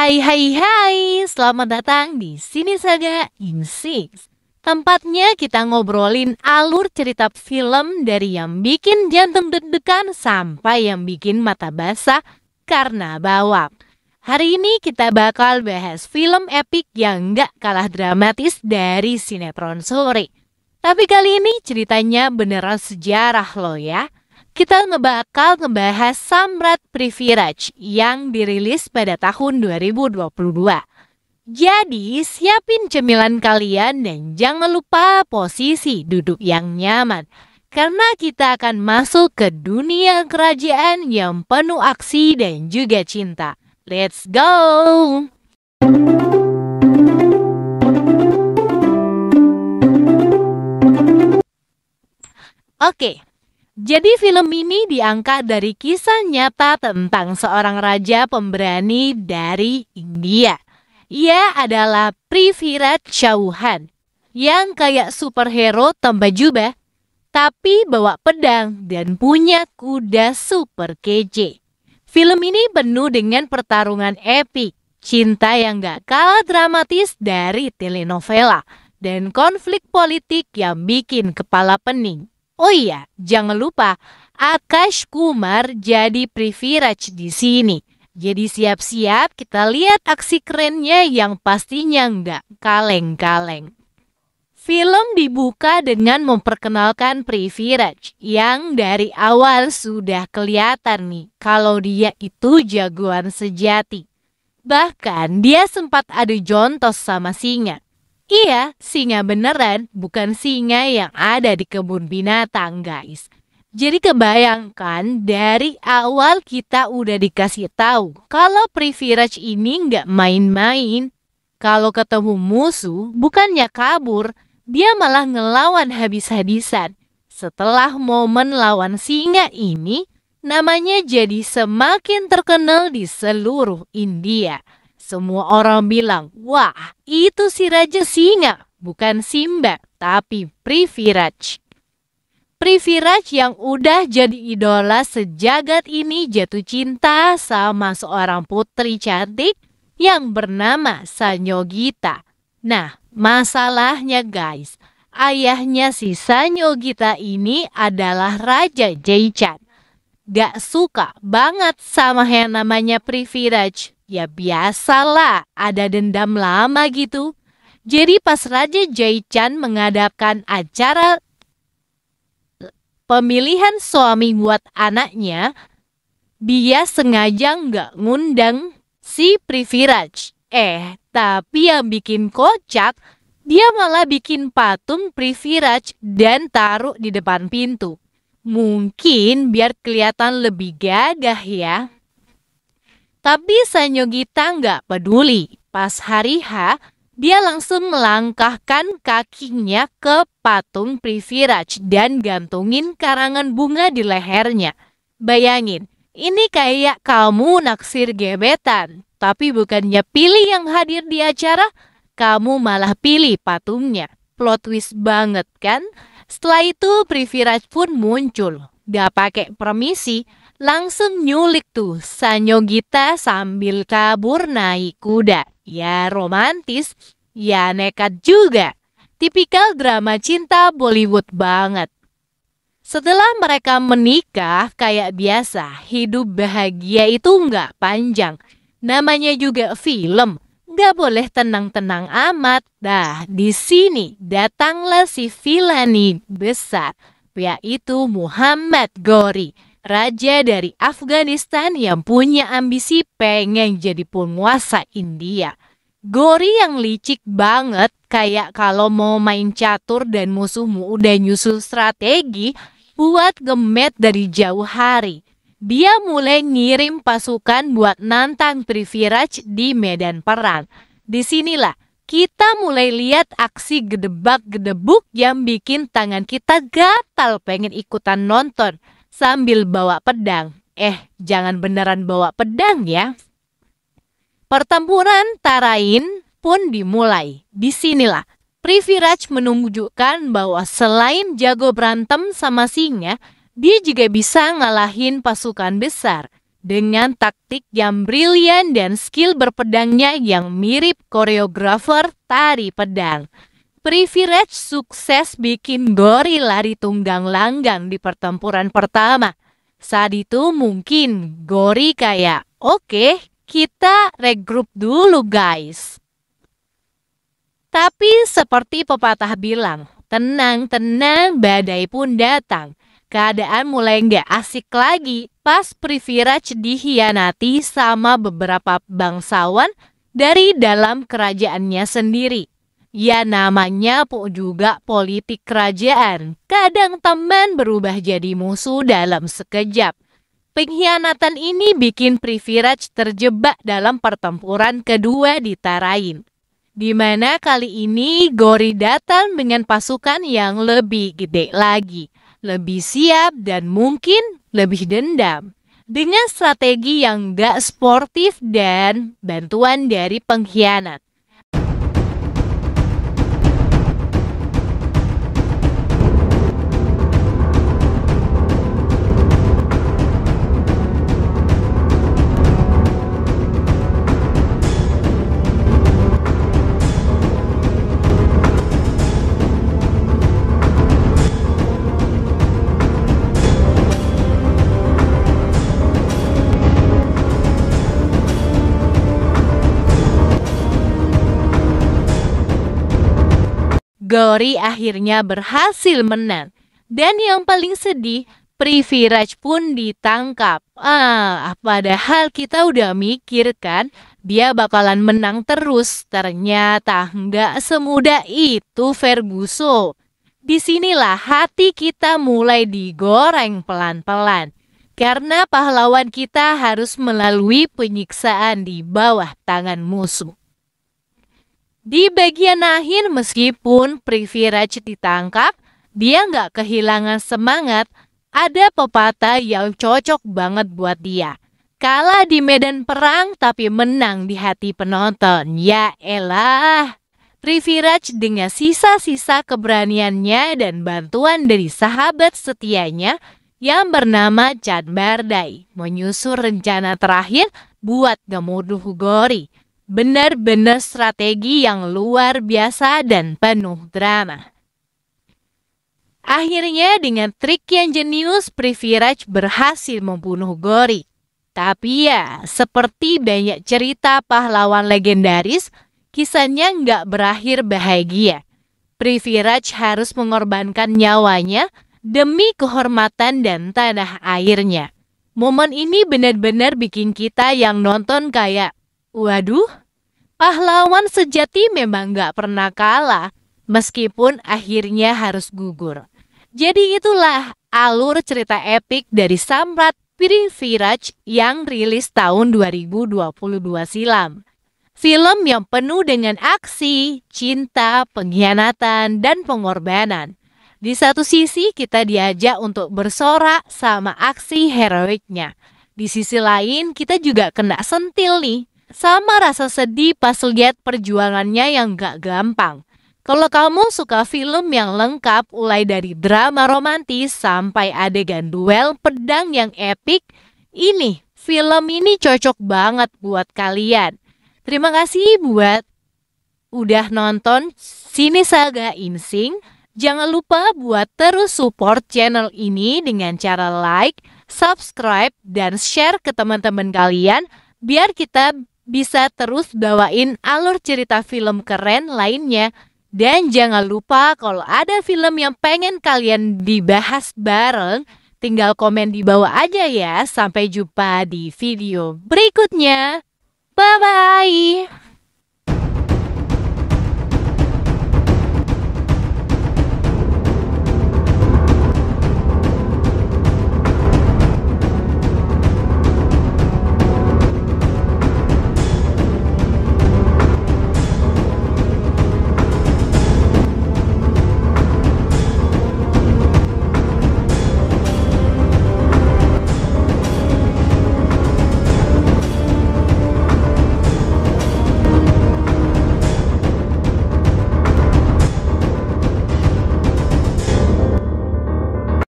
Hai, selamat datang di Sini Saga in Six. Tempatnya kita ngobrolin alur cerita film dari yang bikin jantung deg-degan sampai yang bikin mata basah karena bawang. Hari ini kita bakal bahas film epik yang gak kalah dramatis dari sinetron sore. Tapi kali ini ceritanya beneran sejarah loh ya. Kita bakal ngebahas Samrat Prithviraj yang dirilis pada tahun 2022. Jadi siapin cemilan kalian dan jangan lupa posisi duduk yang nyaman. Karena kita akan masuk ke dunia kerajaan yang penuh aksi dan juga cinta. Let's go! Oke. Jadi film ini diangkat dari kisah nyata tentang seorang raja pemberani dari India. Ia adalah Prithviraj Chauhan yang kayak superhero tanpa jubah, tapi bawa pedang dan punya kuda super kece. Film ini penuh dengan pertarungan epik, cinta yang gak kalah dramatis dari telenovela, dan konflik politik yang bikin kepala pening. Oh iya, jangan lupa Akash Kumar jadi Prithviraj di sini. Jadi siap-siap kita lihat aksi kerennya yang pastinya nggak kaleng-kaleng. Film dibuka dengan memperkenalkan Prithviraj yang dari awal sudah kelihatan nih kalau dia itu jagoan sejati. Bahkan dia sempat adu jontos sama singa. Iya, singa beneran, bukan singa yang ada di kebun binatang, guys. Jadi kebayangkan dari awal kita udah dikasih tahu kalau Prithviraj ini nggak main-main. Kalau ketemu musuh, bukannya kabur, dia malah ngelawan habis-habisan. Setelah momen lawan singa ini, namanya jadi semakin terkenal di seluruh India. Semua orang bilang, wah itu si Raja Singa, bukan Simba, tapi Prithviraj. Prithviraj yang udah jadi idola sejagat ini jatuh cinta sama seorang putri cantik yang bernama Sanyogita. Nah, masalahnya guys, ayahnya si Sanyogita ini adalah Raja Jayachandra. Gak suka banget sama yang namanya Prithviraj. Ya biasalah, ada dendam lama gitu. Jadi pas Raja Jayachandra mengadakan acara pemilihan suami buat anaknya, dia sengaja nggak ngundang si Prithviraj. Tapi yang bikin kocak, dia malah bikin patung Prithviraj dan taruh di depan pintu. Mungkin biar kelihatan lebih gagah ya. Tapi Sanyogita nggak peduli. Pas hari H, dia langsung melangkahkan kakinya ke patung Prithviraj dan gantungin karangan bunga di lehernya. Bayangin, ini kayak kamu naksir gebetan. Tapi bukannya pilih yang hadir di acara, kamu malah pilih patungnya. Plot twist banget kan? Setelah itu Prithviraj pun muncul. Gak pakai permisi, langsung nyulik tuh Sanyogita sambil kabur naik kuda. Ya romantis, ya nekat juga. Tipikal drama cinta Bollywood banget. Setelah mereka menikah kayak biasa, hidup bahagia itu nggak panjang. Namanya juga film. Gak boleh tenang-tenang amat. Nah, di sini datanglah si vilani besar, yaitu Muhammad Ghori, raja dari Afghanistan yang punya ambisi pengen jadi penguasa India. Ghori yang licik banget, kayak kalau mau main catur dan musuhmu udah nyusul strategi buat gemet dari jauh hari. Dia mulai ngirim pasukan buat nantang Prithviraj di medan perang. Disinilah kita mulai lihat aksi gedebak-gedebuk yang bikin tangan kita gatal pengen ikutan nonton sambil bawa pedang. Jangan beneran bawa pedang ya. Pertempuran Tarain pun dimulai. Disinilah Prithviraj menunjukkan bahwa selain jago berantem sama singa, dia juga bisa ngalahin pasukan besar. Dengan taktik yang brilian dan skill berpedangnya yang mirip koreografer tari pedang. Privilege sukses bikin Gory lari tunggang langgang di pertempuran pertama. Saat itu mungkin Gory kayak, oke, kita regroup dulu guys. Tapi seperti pepatah bilang, tenang-tenang badai pun datang. Keadaan mulai nggak asik lagi pas Prithviraj dikhianati sama beberapa bangsawan dari dalam kerajaannya sendiri. Ya namanya juga politik kerajaan. Kadang teman berubah jadi musuh dalam sekejap. Pengkhianatan ini bikin Prithviraj terjebak dalam pertempuran kedua di Tarain. Di mana kali ini Gory datang dengan pasukan yang lebih gede lagi, lebih siap dan mungkin lebih dendam. Dengan strategi yang gak sportif dan bantuan dari pengkhianat. Gory akhirnya berhasil menang. Dan yang paling sedih, Prithviraj pun ditangkap. Padahal kita udah mikir kan, dia bakalan menang terus. Ternyata nggak semudah itu Ferguson. Disinilah hati kita mulai digoreng pelan-pelan. Karena pahlawan kita harus melalui penyiksaan di bawah tangan musuh. Di bagian akhir meskipun Prithviraj ditangkap, dia nggak kehilangan semangat. Ada pepatah yang cocok banget buat dia. Kalah di medan perang tapi menang di hati penonton. Ya elah. Prithviraj dengan sisa-sisa keberaniannya dan bantuan dari sahabat setianya yang bernama Chand Bardai menyusun rencana terakhir buat ngemuduh Gory. Benar-benar strategi yang luar biasa dan penuh drama. Akhirnya dengan trik yang jenius, Prithviraj berhasil membunuh Gory. Tapi ya, seperti banyak cerita pahlawan legendaris, kisahnya nggak berakhir bahagia. Prithviraj harus mengorbankan nyawanya demi kehormatan dan tanah airnya. Momen ini benar-benar bikin kita yang nonton kayak, waduh, pahlawan sejati memang gak pernah kalah, meskipun akhirnya harus gugur. Jadi itulah alur cerita epik dari Samrat Prithviraj yang rilis tahun 2022 silam. Film yang penuh dengan aksi, cinta, pengkhianatan, dan pengorbanan. Di satu sisi kita diajak untuk bersorak sama aksi heroiknya. Di sisi lain kita juga kena sentil nih. Sama rasa sedih pas lihat perjuangannya yang gak gampang. Kalau kamu suka film yang lengkap mulai dari drama romantis sampai adegan duel pedang yang epik, film ini cocok banget buat kalian. Terima kasih buat udah nonton Sine Saga Insing. Jangan lupa buat terus support channel ini dengan cara like, subscribe, dan share ke teman-teman kalian biar kita bisa terus bawain alur cerita film keren lainnya. Dan jangan lupa kalau ada film yang pengen kalian dibahas bareng, tinggal komen di bawah aja ya. Sampai jumpa di video berikutnya. Bye-bye.